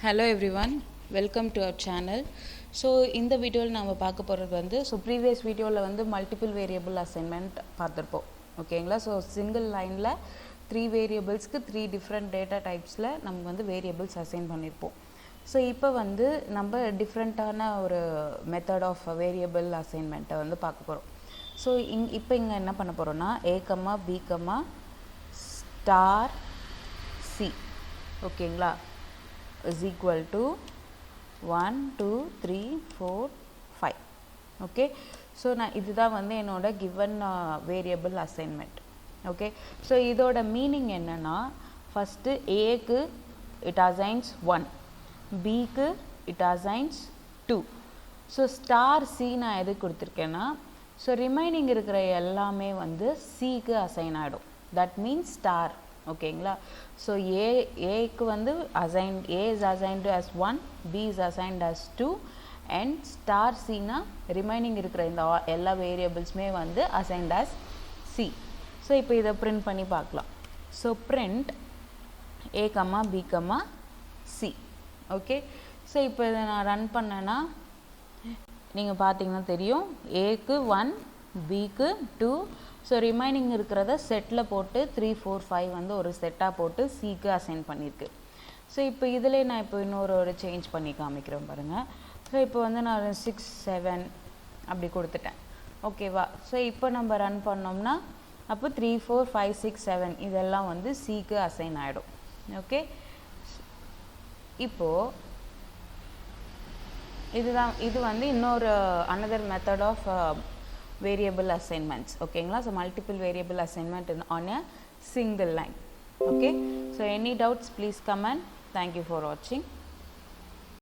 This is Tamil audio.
Hello everyone, welcome to our channel. So இந்த வீடியோவில் நாம் பார்க்க போகிறது வந்து ப்ரீவியஸ் வீடியோவில் வந்து மல்டிபிள் வேரியபிள் அசைன்மெண்ட் பார்த்துருப்போம் ஓகேங்களா. ஸோ சிங்கிள் லைனில் 3 வேரியபிள்ஸ்க்கு 3 டிஃப்ரெண்ட் டேட்டா டைப்ஸில் நம்ம வந்து வேரியபிள்ஸ் அசைன் பண்ணியிருப்போம். ஸோ இப்போ வந்து நம்ம டிஃப்ரெண்ட்டான ஒரு மெத்தட் ஆஃப் வேரியபிள் அசைன்மெண்ட்டை வந்து பார்க்க போகிறோம். ஸோ இப்போ இங்கே என்ன பண்ண போகிறோன்னா A, B, ஸ்டார் C ஓகேங்களா is equal to 1 2 3 4 5 okay. so நான் இதுதான் வந்து என்னோட given variable assignment okay. so இதோட மீனிங் என்னன்னா ஃபர்ஸ்ட் A க்கு it assigns 1, B க்கு it assigns 2. so star C நான் எது கொடுத்திருக்கேன்னா so ரிமைனிங் இருக்கிற எல்லாமே வந்து C க்கு அசைன் ஆயிடும். that means star ஓகேங்களா. ஸோ ஏக்கு வந்து A is assigned as 1, B is assigned as 2 and star Cனா remaining இருக்கிற இந்த எல்லா வேரியபிள்ஸுமே வந்து assigned as C. ஸோ இப்போ இதை பிரிண்ட் பண்ணி பார்க்கலாம். So print A, B, C okay. So இப்போ இதை நான் ரன் பண்ணேன்னா நீங்கள் பார்த்தீங்கன்னா தெரியும் ஏக்கு 1, பிக்கு 2. ஸோ ரிமைனிங் இருக்கிறத செட்டில் போட்டு 3 4 5 வந்து ஒரு செட்டாக போட்டு சிக்கு அசைன் பண்ணியிருக்கு. ஸோ இப்போ இதிலே நான் இப்போ இன்னொரு சேஞ்ச் பண்ணி காமிக்கிறேன் பாருங்கள். ஸோ இப்போ வந்து நான் 6 7 அப்படி கொடுத்துட்டேன் ஓகேவா. ஸோ இப்போ நம்ம ரன் பண்ணோம்னா அப்போ 3 4 5 6 7 இதெல்லாம் வந்து சிக்கு அசைன் ஆகிடும் ஓகே. இப்போது இது வந்து இன்னொரு another method of variable assignments ஓகேங்களா. so multiple variable assignment on a single line okay. so any doubts please comment. thank you for watching.